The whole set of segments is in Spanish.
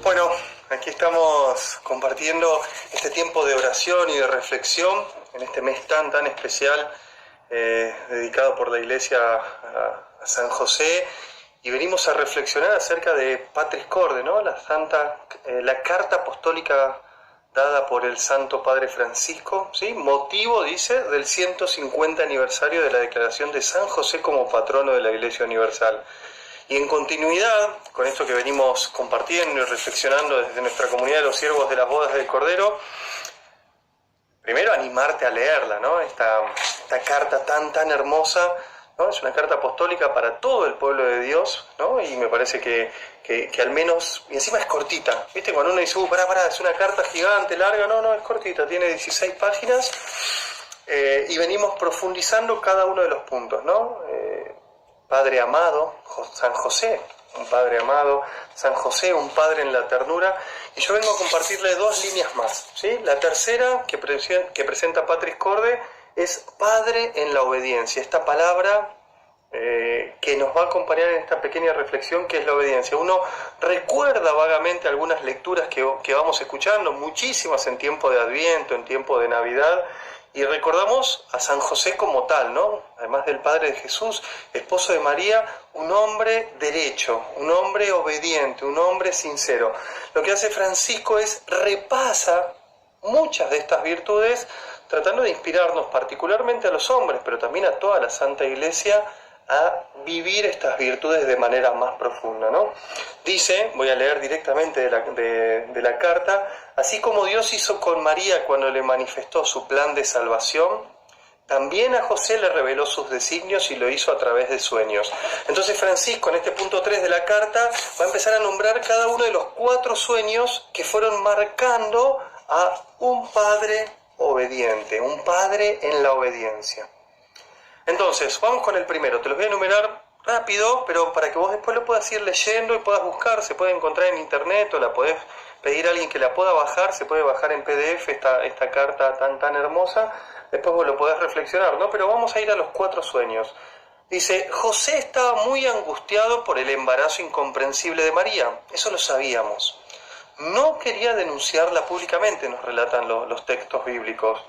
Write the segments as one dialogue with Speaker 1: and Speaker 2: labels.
Speaker 1: Bueno, aquí estamos compartiendo este tiempo de oración y de reflexión en este mes tan especial dedicado por la Iglesia a San José, y venimos a reflexionar acerca de Patris Corde, ¿no? La carta apostólica dada por el Santo Padre Francisco, ¿sí? Motivo, dice, del 150 aniversario de la declaración de San José como patrono de la Iglesia Universal. Y en continuidad con esto que venimos compartiendo y reflexionando desde nuestra comunidad de los siervos de las bodas del Cordero, primero animarte a leerla, ¿no? Esta carta tan hermosa, ¿no? Es una carta apostólica para todo el pueblo de Dios, ¿no? Y me parece que al menos, y encima es cortita, ¿viste? Cuando uno dice, pará, es una carta gigante, larga, no, es cortita, tiene 16 páginas, y venimos profundizando cada uno de los puntos, ¿no? Padre amado, San José, un Padre amado, San José, un Padre en la ternura, y yo vengo a compartirle dos líneas más, ¿sí? La tercera que presenta Patris Corde es Padre en la obediencia, esta palabra que nos va a acompañar en esta pequeña reflexión, que es la obediencia. Uno recuerda vagamente algunas lecturas que vamos escuchando, muchísimas en tiempo de Adviento, en tiempo de Navidad, y recordamos a San José como tal, ¿no? Además del Padre de Jesús, esposo de María, un hombre derecho, un hombre obediente, un hombre sincero. Lo que hace Francisco es repasa muchas de estas virtudes, tratando de inspirarnos particularmente a los hombres, pero también a toda la Santa Iglesia, a vivir estas virtudes de manera más profunda, ¿no? Dice, voy a leer directamente de la carta: así como Dios hizo con María cuando le manifestó su plan de salvación, también a José le reveló sus designios y lo hizo a través de sueños. Entonces Francisco, en este punto 3 de la carta, va a empezar a nombrar cada uno de los 4 sueños que fueron marcando a un padre obediente, un padre en la obediencia. Entonces, vamos con el primero. Te los voy a enumerar rápido, pero para que vos después lo puedas ir leyendo y puedas buscar. Se puede encontrar en internet o la podés pedir a alguien que la pueda bajar. Se puede bajar en PDF esta carta tan hermosa. Después vos lo podés reflexionar, ¿no? Pero vamos a ir a los 4 sueños. Dice, José estaba muy angustiado por el embarazo incomprensible de María. Eso lo sabíamos. No quería denunciarla públicamente, nos relatan los textos bíblicos,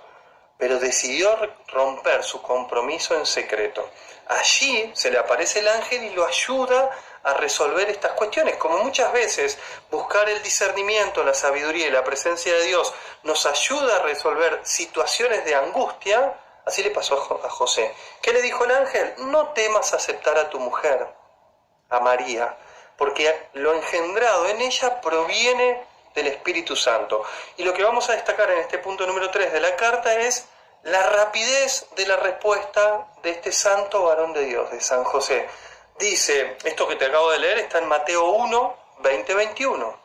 Speaker 1: pero decidió romper su compromiso en secreto. Allí se le aparece el ángel y lo ayuda a resolver estas cuestiones. Como muchas veces buscar el discernimiento, la sabiduría y la presencia de Dios nos ayuda a resolver situaciones de angustia, así le pasó a José. ¿Qué le dijo el ángel? No temas aceptar a tu mujer, a María, porque lo engendrado en ella proviene del Espíritu Santo. Y lo que vamos a destacar en este punto número 3 de la carta es la rapidez de la respuesta de este santo varón de Dios, de San José. Dice, esto que te acabo de leer está en Mateo 1, 20-21,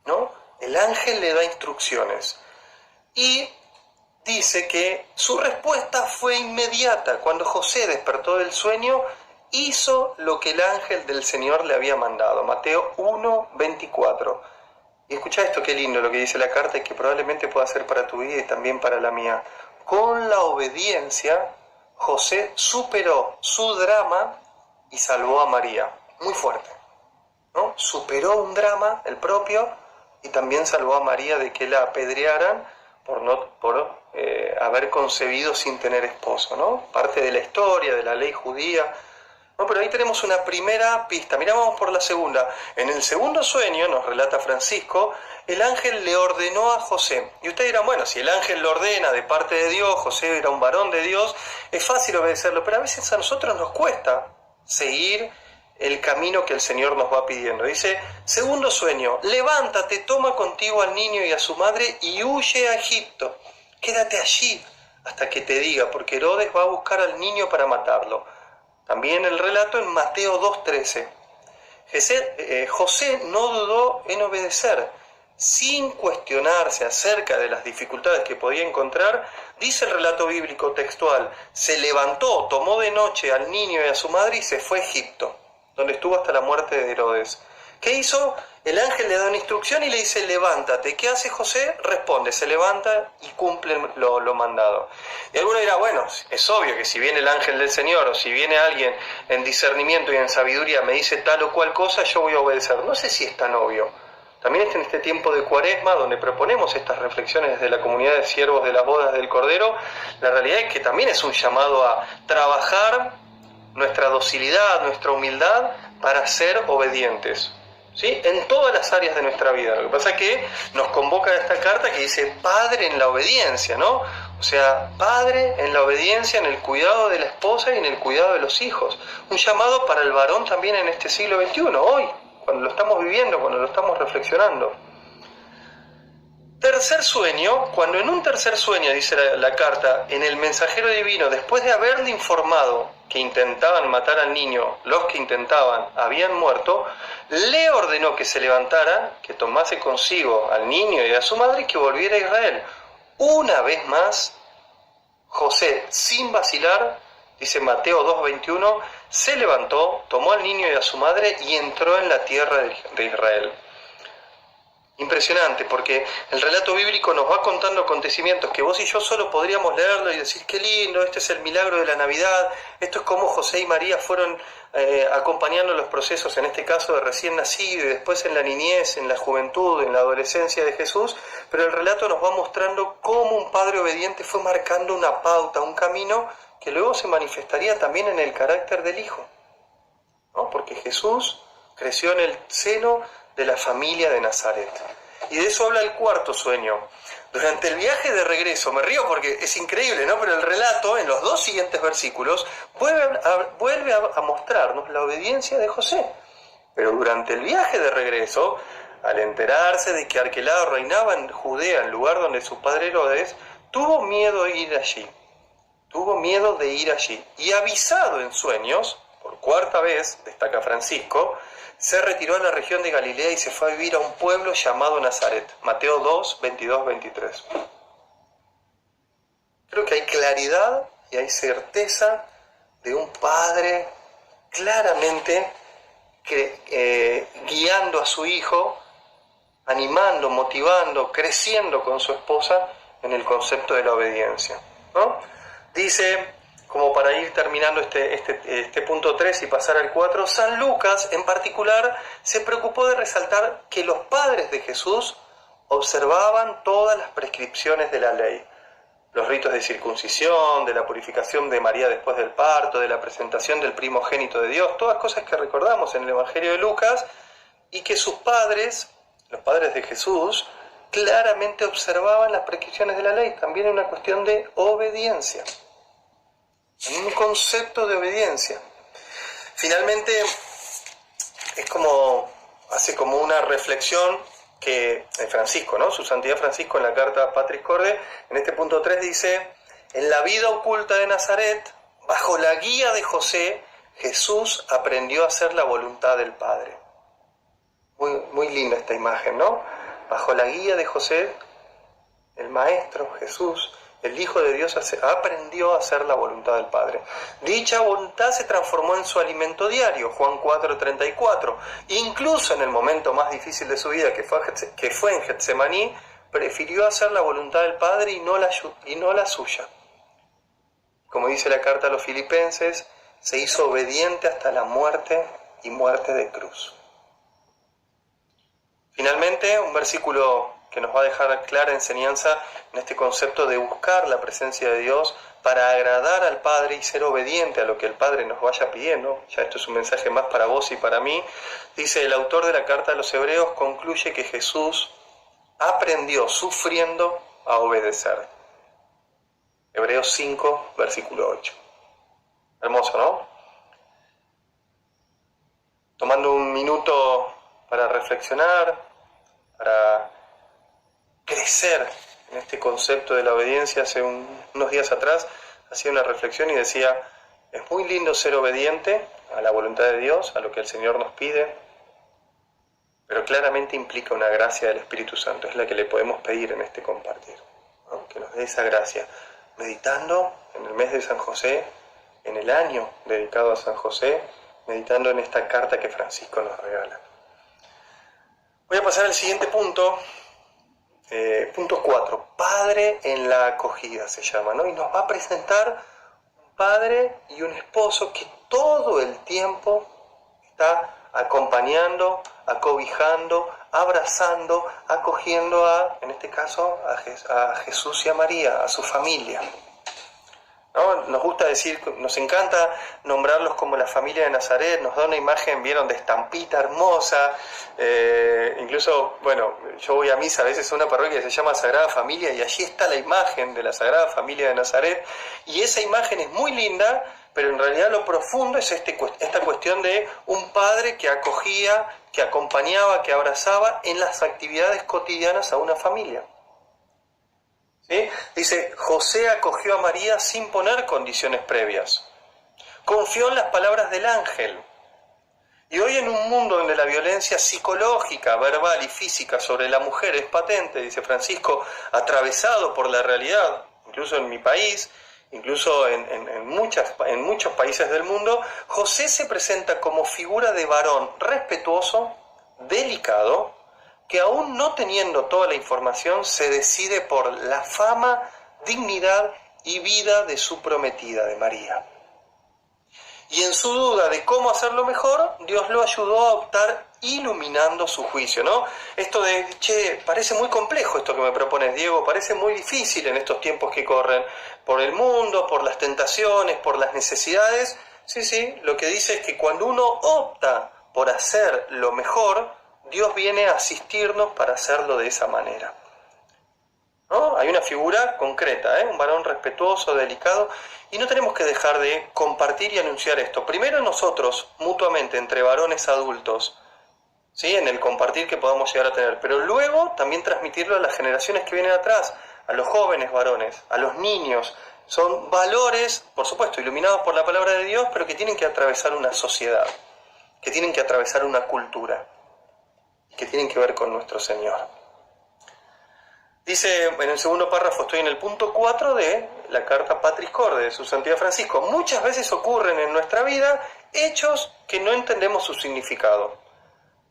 Speaker 1: ¿no? El ángel le da instrucciones y dice que su respuesta fue inmediata. Cuando José despertó del sueño, hizo lo que el ángel del Señor le había mandado. Mateo 1, 24. Y escuchá esto, qué lindo lo que dice la carta y que probablemente pueda ser para tu vida y también para la mía. Con la obediencia, José superó su drama y salvó a María. Muy fuerte, ¿no? Superó un drama, el propio, y también salvó a María de que la apedrearan por haber concebido sin tener esposo, ¿no? Parte de la historia, de la ley judía. No, pero ahí tenemos una primera pista. Mirá, vamos por la segunda. En el segundo sueño, nos relata Francisco, el ángel le ordenó a José. Y ustedes dirán, bueno, si el ángel lo ordena de parte de Dios, José era un varón de Dios, es fácil obedecerlo, pero a veces a nosotros nos cuesta seguir el camino que el Señor nos va pidiendo. Dice, segundo sueño, levántate, toma contigo al niño y a su madre y huye a Egipto. Quédate allí hasta que te diga, porque Herodes va a buscar al niño para matarlo. También el relato en Mateo 2.13. José no dudó en obedecer, sin cuestionarse acerca de las dificultades que podía encontrar. Dice el relato bíblico textual, se levantó, tomó de noche al niño y a su madre y se fue a Egipto, donde estuvo hasta la muerte de Herodes. ¿Qué hizo? El ángel le da una instrucción y le dice, levántate. ¿Qué hace José? Responde, se levanta y cumple lo mandado. Y alguno dirá, bueno, es obvio que si viene el ángel del Señor o si viene alguien en discernimiento y en sabiduría me dice tal o cual cosa, yo voy a obedecer. No sé si es tan obvio. también en este tiempo de Cuaresma, donde proponemos estas reflexiones desde la comunidad de siervos de las bodas del Cordero, la realidad es que también es un llamado a trabajar nuestra docilidad, nuestra humildad para ser obedientes, ¿sí? En todas las áreas de nuestra vida. Lo que pasa es que nos convoca esta carta que dice Padre en la obediencia, ¿no? O sea, Padre en la obediencia, en el cuidado de la esposa y en el cuidado de los hijos. Un llamado para el varón también en este siglo XXI, hoy, cuando lo estamos viviendo, cuando lo estamos reflexionando. Tercer sueño, cuando en un tercer sueño, dice la carta, en el mensajero divino, después de haberle informado que intentaban matar al niño, los que intentaban habían muerto, le ordenó que se levantara, que tomase consigo al niño y a su madre y que volviera a Israel. Una vez más, José, sin vacilar, dice Mateo 2:21, se levantó, tomó al niño y a su madre y entró en la tierra de Israel. Impresionante, porque el relato bíblico nos va contando acontecimientos que vos y yo solo podríamos leerlo y decir qué lindo, este es el milagro de la Navidad, esto es como José y María fueron acompañando los procesos, en este caso de recién nacido y después en la niñez, en la juventud, en la adolescencia de Jesús, pero el relato nos va mostrando cómo un padre obediente fue marcando una pauta, un camino que luego se manifestaría también en el carácter del hijo, ¿no? Porque Jesús creció en el seno de la familia de Nazaret. Y de eso habla el cuarto sueño. Durante el viaje de regreso, me río porque es increíble, ¿no? Pero el relato, en los dos siguientes versículos, vuelve a mostrarnos la obediencia de José. Pero durante el viaje de regreso, al enterarse de que Arquelao reinaba en Judea, en lugar donde su padre Herodes, tuvo miedo de ir allí. Y avisado en sueños, por cuarta vez, destaca Francisco, se retiró a la región de Galilea y se fue a vivir a un pueblo llamado Nazaret. Mateo 2, 22, 23. Creo que hay claridad y hay certeza de un padre claramente guiando a su hijo, animando, motivando, creciendo con su esposa en el concepto de la obediencia, ¿no? Dice, como para ir terminando este punto 3 y pasar al 4, San Lucas en particular se preocupó de resaltar que los padres de Jesús observaban todas las prescripciones de la ley, los ritos de circuncisión, de la purificación de María después del parto, de la presentación del primogénito de Dios, todas cosas que recordamos en el Evangelio de Lucas, y que sus padres, los padres de Jesús, claramente observaban las prescripciones de la ley, también en una cuestión de obediencia. En un concepto de obediencia. Finalmente, hace como una reflexión que Francisco, ¿no? Su Santidad Francisco en la carta Patris Corde, en este punto 3 dice, en la vida oculta de Nazaret, bajo la guía de José, Jesús aprendió a hacer la voluntad del Padre. Muy, muy linda esta imagen, ¿no? Bajo la guía de José, el Maestro Jesús, el Hijo de Dios, aprendió a hacer la voluntad del Padre. Dicha voluntad se transformó en su alimento diario, Juan 4:34. Incluso en el momento más difícil de su vida, que fue en Getsemaní, prefirió hacer la voluntad del Padre y no la suya. Como dice la carta a los Filipenses, se hizo obediente hasta la muerte y muerte de cruz. Finalmente, un versículo que nos va a dejar clara enseñanza en este concepto de buscar la presencia de Dios para agradar al Padre y ser obediente a lo que el Padre nos vaya pidiendo. Ya esto es un mensaje más para vos y para mí. Dice el autor de la carta a los Hebreos, concluye que Jesús aprendió sufriendo a obedecer. Hebreos 5, versículo 8. Hermoso, ¿no? Tomando un minuto para reflexionar, para crecer en este concepto de la obediencia. Hace unos días atrás hacía una reflexión y decía, es muy lindo ser obediente a la voluntad de Dios, a lo que el Señor nos pide, pero claramente implica una gracia del Espíritu Santo, es la que le podemos pedir en este compartir, ¿no? Que nos dé esa gracia, meditando en el mes de San José, en el año dedicado a San José, meditando en esta carta que Francisco nos regala. Voy a pasar al siguiente punto. Punto 4, Padre en la acogida se llama, ¿no? Y nos va a presentar un padre y un esposo que todo el tiempo está acompañando, acobijando, abrazando, acogiendo en este caso, a Jesús y a María, a su familia. ¿No? Nos gusta decir, nos encanta nombrarlos como la familia de Nazaret, nos da una imagen, vieron, de estampita hermosa, incluso, bueno, yo voy a misa a veces a una parroquia que se llama Sagrada Familia y allí está la imagen de la Sagrada Familia de Nazaret, y esa imagen es muy linda, pero en realidad lo profundo es esta cuestión de un padre que acogía, que acompañaba, que abrazaba en las actividades cotidianas a una familia. ¿Sí? Dice, José acogió a María sin poner condiciones previas. Confió en las palabras del ángel. Y hoy en un mundo donde la violencia psicológica, verbal y física sobre la mujer es patente, dice Francisco, atravesado por la realidad, incluso en mi país, incluso en muchos países del mundo, José se presenta como figura de varón respetuoso, delicado, que aún no teniendo toda la información se decide por la fama, dignidad y vida de su prometida, de María. Y en su duda de cómo hacerlo mejor, Dios lo ayudó a optar iluminando su juicio, ¿no? Esto de, parece muy complejo esto que me propones, Diego, parece muy difícil en estos tiempos que corren, por el mundo, por las tentaciones, por las necesidades. Sí, lo que dice es que cuando uno opta por hacer lo mejor, Dios viene a asistirnos para hacerlo de esa manera, ¿no? Hay una figura concreta, un varón respetuoso, delicado, y no tenemos que dejar de compartir y anunciar esto. Primero nosotros, mutuamente, entre varones adultos, ¿sí? En el compartir que podamos llegar a tener, pero luego también transmitirlo a las generaciones que vienen atrás, a los jóvenes varones, a los niños. Son valores, por supuesto, iluminados por la palabra de Dios, pero que tienen que atravesar una sociedad, que tienen que atravesar una cultura, que tienen que ver con nuestro Señor. Dice en el segundo párrafo, estoy en el punto 4 de la carta Patris Corde de su Santidad Francisco. Muchas veces ocurren en nuestra vida hechos que no entendemos su significado.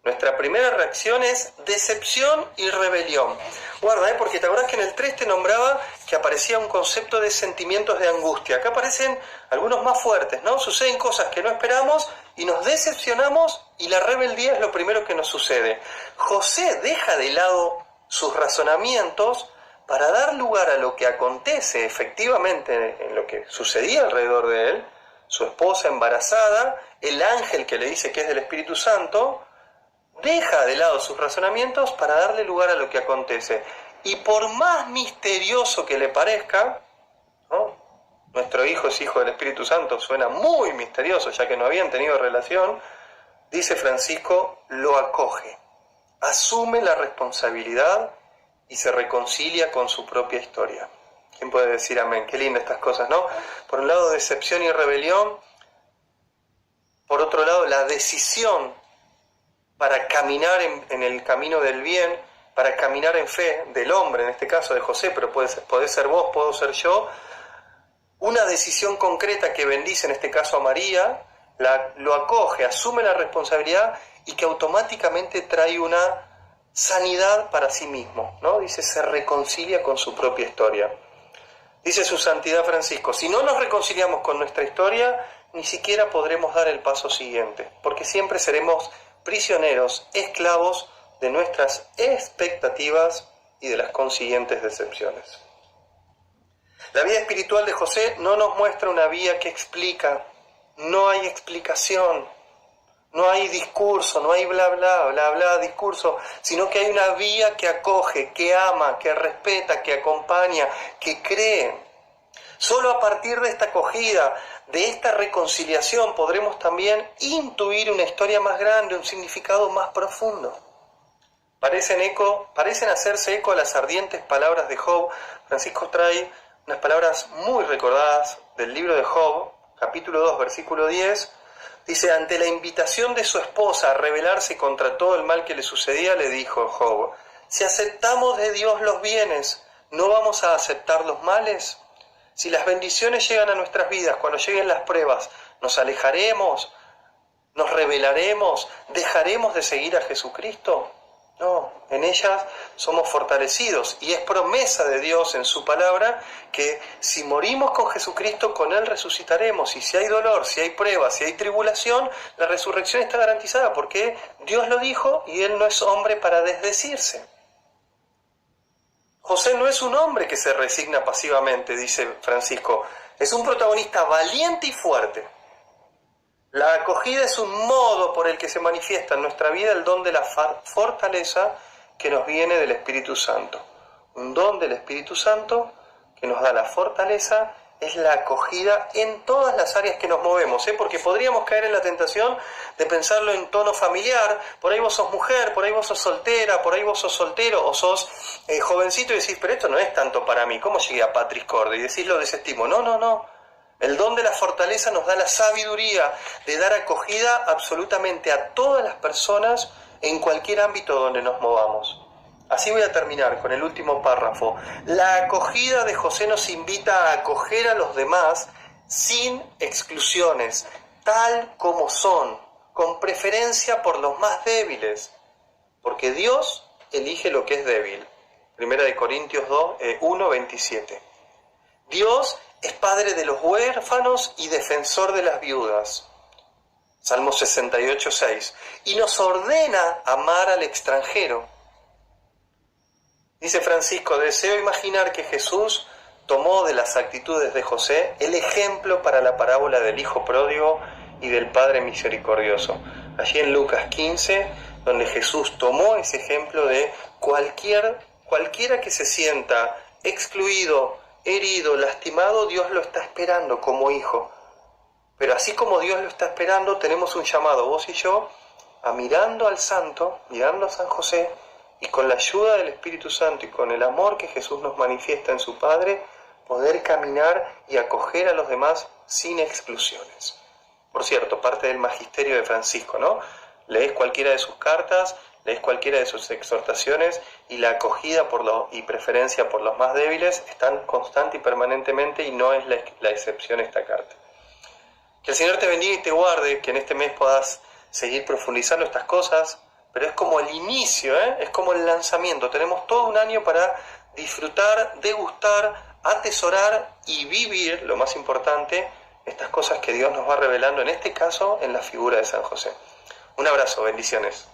Speaker 1: Nuestra primera reacción es decepción y rebelión. Guarda, porque te acordás que en el 3 te nombraba que aparecía un concepto de sentimientos de angustia. Acá aparecen algunos más fuertes, ¿no? Suceden cosas que no esperamos y nos decepcionamos y la rebeldía es lo primero que nos sucede. José deja de lado sus razonamientos para dar lugar a lo que acontece efectivamente en lo que sucedía alrededor de él, su esposa embarazada, el ángel que le dice que es del Espíritu Santo. Deja de lado sus razonamientos para darle lugar a lo que acontece. Y por más misterioso que le parezca, ¿no? Nuestro hijo es hijo del Espíritu Santo, suena muy misterioso ya que no habían tenido relación, dice Francisco, lo acoge, asume la responsabilidad y se reconcilia con su propia historia. ¿Quién puede decir amén? Qué lindas estas cosas, ¿no? Por un lado, decepción y rebelión. Por otro lado, la decisión para caminar en el camino del bien, para caminar en fe del hombre, en este caso de José, pero puede ser vos, puedo ser yo. Una decisión concreta que bendice en este caso a María, lo acoge, asume la responsabilidad y que automáticamente trae una sanidad para sí mismo, ¿no? Dice, se reconcilia con su propia historia. Dice su Santidad Francisco, si no nos reconciliamos con nuestra historia, ni siquiera podremos dar el paso siguiente, porque siempre seremos prisioneros, esclavos de nuestras expectativas y de las consiguientes decepciones. La vida espiritual de José no nos muestra una vía que explica, no hay explicación, no hay discurso, no hay bla bla discurso, sino que hay una vía que acoge, que ama, que respeta, que acompaña, que cree. Solo a partir de esta acogida, de esta reconciliación, podremos también intuir una historia más grande, un significado más profundo. Parecen hacerse eco a las ardientes palabras de Job. Francisco trae unas palabras muy recordadas del libro de Job, capítulo 2, versículo 10. Dice, ante la invitación de su esposa a rebelarse contra todo el mal que le sucedía, le dijo Job, si aceptamos de Dios los bienes, ¿no vamos a aceptar los males? Si las bendiciones llegan a nuestras vidas, cuando lleguen las pruebas, ¿nos alejaremos? ¿Nos rebelaremos? ¿Dejaremos de seguir a Jesucristo? No, en ellas somos fortalecidos y es promesa de Dios en su palabra que si morimos con Jesucristo, con Él resucitaremos. Y si hay dolor, si hay pruebas, si hay tribulación, la resurrección está garantizada porque Dios lo dijo y Él no es hombre para desdecirse. José no es un hombre que se resigna pasivamente, dice Francisco, es un protagonista valiente y fuerte. La acogida es un modo por el que se manifiesta en nuestra vida el don de la fortaleza que nos viene del Espíritu Santo. Un don del Espíritu Santo que nos da la fortaleza es la acogida en todas las áreas que nos movemos, porque podríamos caer en la tentación de pensarlo en tono familiar. Por ahí vos sos mujer, por ahí vos sos soltera, por ahí vos sos soltero o sos jovencito y decís, pero esto no es tanto para mí, ¿cómo llegué a Patris Corde? Y decís, lo desestimo. No. El don de la fortaleza nos da la sabiduría de dar acogida absolutamente a todas las personas en cualquier ámbito donde nos movamos. Así voy a terminar con el último párrafo. La acogida de José nos invita a acoger a los demás sin exclusiones, tal como son, con preferencia por los más débiles, porque Dios elige lo que es débil. 1 Corintios 1:27. Dios es padre de los huérfanos y defensor de las viudas. Salmo 68:6. Y nos ordena amar al extranjero. Dice Francisco, deseo imaginar que Jesús tomó de las actitudes de José el ejemplo para la parábola del hijo pródigo y del padre misericordioso. Allí en Lucas 15, donde Jesús tomó ese ejemplo de cualquiera que se sienta excluido, herido, lastimado, Dios lo está esperando como hijo. Pero así como Dios lo está esperando, tenemos un llamado, vos y yo, a mirando al santo, mirando a San José, y con la ayuda del Espíritu Santo y con el amor que Jesús nos manifiesta en su Padre, poder caminar y acoger a los demás sin exclusiones. Por cierto, parte del magisterio de Francisco, ¿no? Lees cualquiera de sus cartas, lees cualquiera de sus exhortaciones y la acogida y preferencia por los más débiles están constante y permanentemente y no es la excepción esta carta. Que el Señor te bendiga y te guarde, que en este mes puedas seguir profundizando estas cosas, pero es como el inicio, es como el lanzamiento. Tenemos todo un año para disfrutar, degustar, atesorar y vivir, lo más importante, estas cosas que Dios nos va revelando, en este caso, en la figura de San José. Un abrazo, bendiciones.